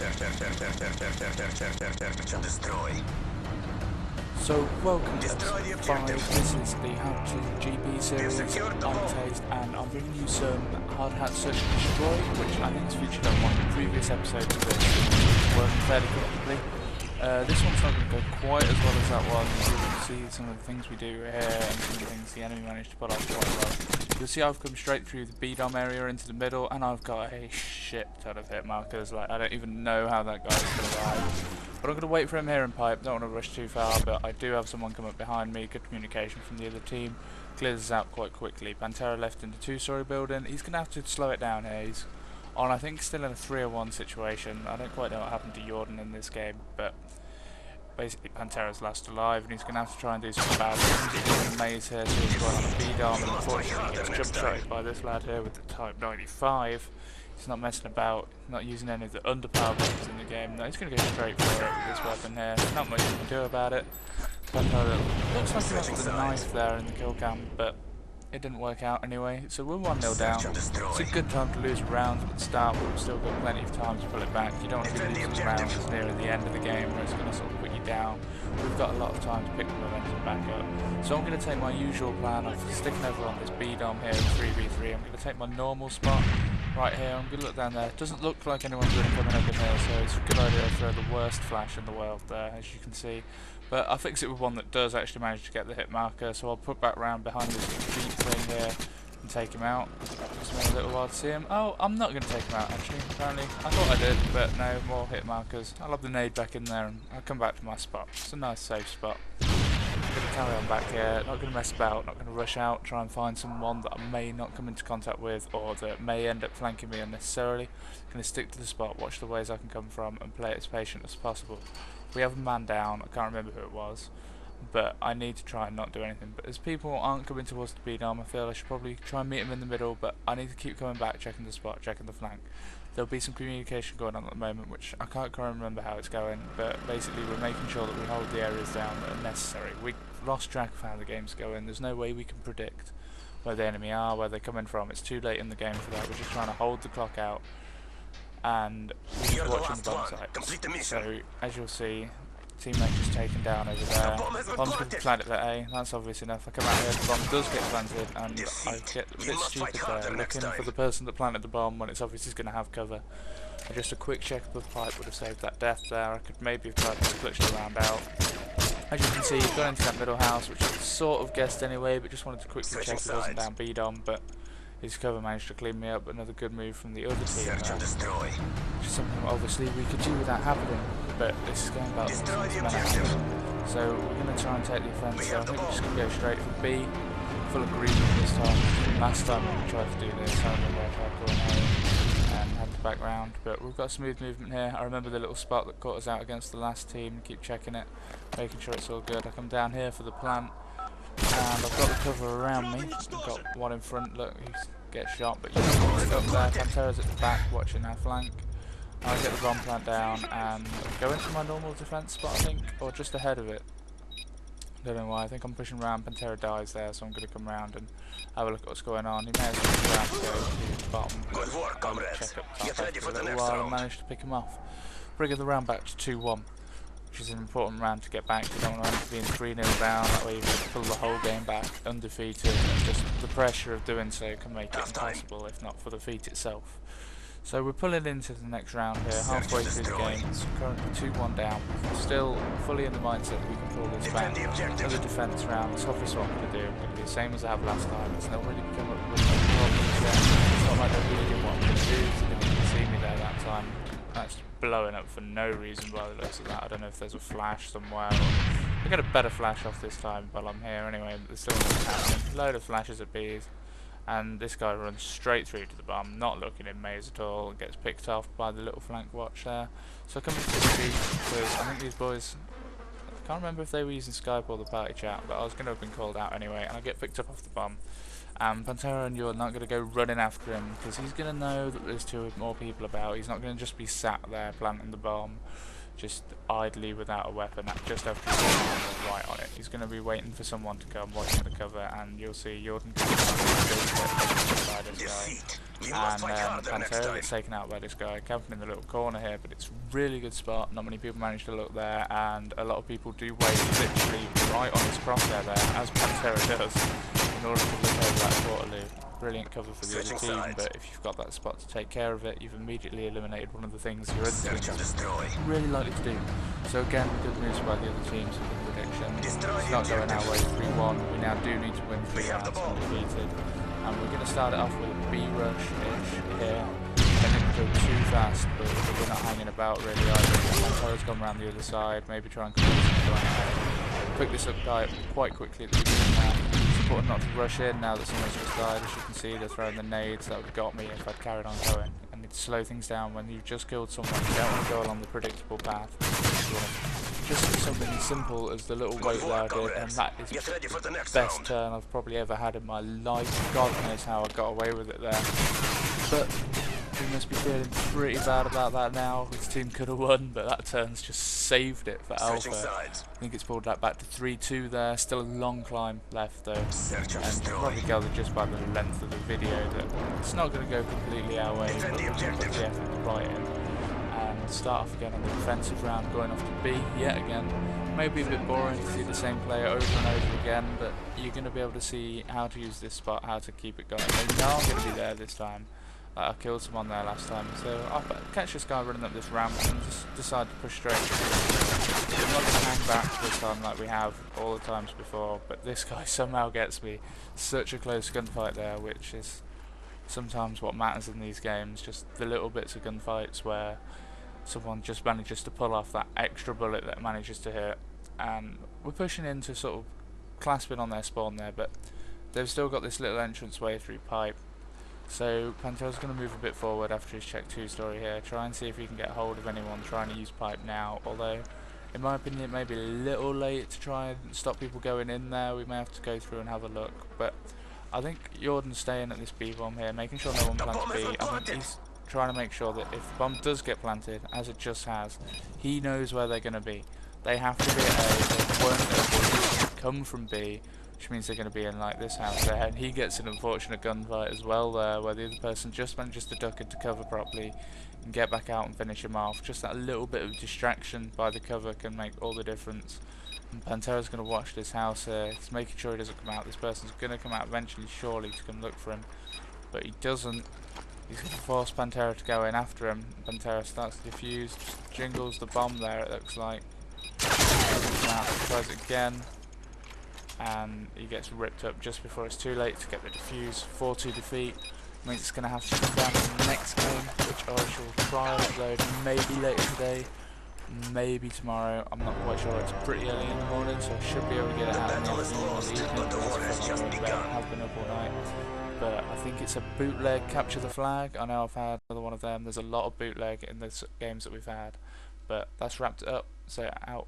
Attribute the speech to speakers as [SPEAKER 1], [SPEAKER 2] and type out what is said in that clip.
[SPEAKER 1] So welcome to episode 5, this is the How to GB series, I'm Taste, and I'm bringing you some Hardhat Search and Destroy, which I think is featured on one of the previous episodes of this, working fairly comfortably. This one's not going to go quite as well as that one. You can see some of the things we do here and some of the things the enemy managed to pull off quite well. You'll see I've come straight through the B-dom area into the middle, and I've got a shit ton of hit markers. Like, I don't even know how that guy's going to arrive. But I'm going to wait for him here and pipe, don't want to rush too far, but I do have someone come up behind me, good communication from the other team. Clears this out quite quickly. Pantera left in the two-story building. He's going to have to slow it down here. He's on, I think, still in a 3-1 situation. I don't quite know what happened to Yauden in this game, but basically Pantera's last alive, and he's going to have to try and do some bad things. He's in a maze here, so he's going on a B-dom, and unfortunately he gets jump shotted by this lad here with the Type 95. He's not messing about, not using any of the underpower weapons in the game. No, he's going to go straight for it with this weapon here. Not much you can do about it. Pantera looks like he went with a knife there in the kill cam, but it didn't work out anyway. So we're 1-0 down. It's a good time to lose rounds at the start, but we've still got plenty of time to pull it back. You don't want to be losing rounds near the end of the game where it's going to sort of put you down. We've got a lot of time to pick the momentum back up. So I'm going to take my usual plan of sticking over on this B-dom here in 3v3. I'm going to take my normal spot right here. I'm going to look down there. It doesn't look like anyone's really coming up in here, so it's a good idea to throw the worst flash in the world there, as you can see. But I'll fix it with one that does actually manage to get the hit marker, so I'll put back round behind this deep thing here and take him out. Just wait a little while to see him. Oh, I'm not going to take him out actually, apparently. I thought I did, but no, more hit markers. I'll have the nade back in there and I'll come back to my spot. It's a nice safe spot. I'm going to carry on back here, not going to mess about, not going to rush out, try and find someone that I may not come into contact with or that may end up flanking me unnecessarily. I'm going to stick to the spot, watch the ways I can come from and play it as patient as possible. We have a man down, I can't remember who it was, but I need to try and not do anything. But as people aren't coming towards the B-dom, I feel I should probably try and meet him in the middle, but I need to keep coming back, checking the spot, checking the flank. There'll be some communication going on at the moment, which I can't quite remember how it's going, but basically we're making sure that we hold the areas down that are necessary. We've lost track of how the game's going. There's no way we can predict where the enemy are, where they're coming from. It's too late in the game for that. We're just trying to hold the clock out, and we're watching the bomb sites. So, as you'll see, teammate just taken down over there. Bomb's going to plant it at A, that's obvious enough. I come out here, the bomb does get planted, and I get a bit stupid there, looking for the person that planted the bomb when it's obvious he's going to have cover. And just a quick check of the pipe would have saved that death there. I could maybe have tried to clutch the round out. As you can see, he's gone into that middle house, which I sort of guessed anyway, but just wanted to quickly check if it wasn't down B-dom, but his cover managed to clean me up. Another good move from the other team there, which is something obviously we could do without happening, but this is Gamebattles, so we're going to try and take the offence. So I think we're just going to go straight for B, full agreement this time. Last time when we tried to do this, I remember I tried going home and had to back round, but we've got smooth movement here. I remember the little spot that caught us out against the last team. Keep checking it, making sure it's all good. I come down here for the plant, and I've got the cover around me. I've got one in front, look, he gets shot, but you know, up there. Pantera's at the back watching our flank. I get the bomb plant down and go into my normal defense spot, I think, or just ahead of it. Don't know why, I think I'm pushing around. Pantera dies there, so I'm going to come around and have a look at what's going on. He may have come around to go to the bottom. I'll check up top after a little while and manage to pick him off. Bringing the round back to 2-1. Which is an important round to get back. You don't want to be in 3-0 down, that way you can pull the whole game back undefeated, and just the pressure of doing so can make it impossible, if not for the feat itself. So we're pulling into the next round here, halfway through the game. It's currently 2-1 down. Still fully in the mindset that we can pull this back. Another defense round. It's obviously what I'm going to do. I'm going to do the same as I have last time. It's not really come up with any problems yet. It's not like they're reading what I'm going to do. They didn't even see me there that time. That's blowing up for no reason by the looks of that. I don't know if there's a flash somewhere. I get a better flash off this time while I'm here anyway, but there's still nothing happening. Load of flashes at B's, and this guy runs straight through to the bomb, not looking in maze at all, gets picked off by the little flank watch there. So coming to the street, because I think these boys, I can't remember if they were using Skype or the party chat, but I was going to have been called out anyway, and I get picked up off the bomb. Pantera and you're not going to go running after him, because he's going to know that there's 2 more people about. He's not going to just be sat there planting the bomb. just idly without a weapon, just after he's right on it. He's going to be waiting for someone to come, watching the cover, and you'll see Yauden by this guy, and Pantera gets taken out by this guy, camping in the little corner here, but it's a really good spot. Not many people manage to look there, and a lot of people do wait literally right on his crosshair there, as Pantera does, in order to look over that Waterloo. Brilliant cover for the other team, but if you've got that spot to take care of it, you've immediately eliminated one of the things your other team is really likely to do. So again, good moves by the other teams with the prediction. It's not going our way 3-1. We now do need to win 3 rounds undefeated. And we're going to start it off with a B rush-ish here. I didn't go too fast, but we're not hanging about really either. Pantero's gone around the other side, maybe try and come pick this up guy quite quickly at the beginning now. It's important not to rush in now that someone's just died. As you can see, they're throwing the nades. That would have got me if I'd carried on going. I need to slow things down when you've just killed someone. You don't want to go along the predictable path. You want just something as simple as the little weight there I did, and that is the best turn I've probably ever had in my life. God knows how I got away with it there. But we must be feeling pretty bad about that now. His team could have won, but that turn's just saved it for Alpha. I think it's pulled that back to 3-2 there. Still a long climb left though. And you can probably gather just by the length of the video that it's not going to go completely our way, but we'll put the effort right in. And start off again on the defensive round, going off to B yet again. Maybe a bit boring to see the same player over and over again, but you're going to be able to see how to use this spot, how to keep it going. They know I'm going to be there this time. I killed someone there last time, so I'll catch this guy running up this ramp and just decide to push straight. I'm not going to hang back this time like we have all the times before, but this guy somehow gets me. Such a close gunfight there, which is sometimes what matters in these games, just the little bits of gunfights where someone just manages to pull off that extra bullet that manages to hit. And we're pushing into sort of clasping on their spawn there, but they've still got this little entrance way through pipe. So Pantera's going to move a bit forward after his check 2 story here, try and see if he can get hold of anyone trying to use pipe now, although in my opinion it may be a little late to try and stop people going in there. We may have to go through and have a look, but I think Yauden's staying at this B bomb here, making sure no one plants B. I think he's trying to make sure that if the bomb does get planted, as it just has, he knows where they're going to be. They have to be at A, they won't know come from B, which means they're going to be in like this house there, and he gets an unfortunate gunfight as well there, where the other person just manages to duck into cover properly and get back out and finish him off. Just that little bit of distraction by the cover can make all the difference. And Pantera's going to watch this house here, he's making sure he doesn't come out. This person's going to come out eventually, surely, to come look for him, but he doesn't. He's going to force Pantera to go in after him. Pantera starts to defuse, just jingles the bomb there, it looks like. Tries it again, and he gets ripped up just before it's too late to get the defuse. 4-2 defeat means it's going to have to come down to the next game, which I shall try and upload maybe later today, maybe tomorrow. I'm not quite sure. It's pretty early in the morning, so I should be able to get it out in the afternoon or the evening. I've been up all night, but I think it's a bootleg capture the flag. I know I've had another one of them. There's a lot of bootleg in the games that we've had, but that's wrapped it up. So out.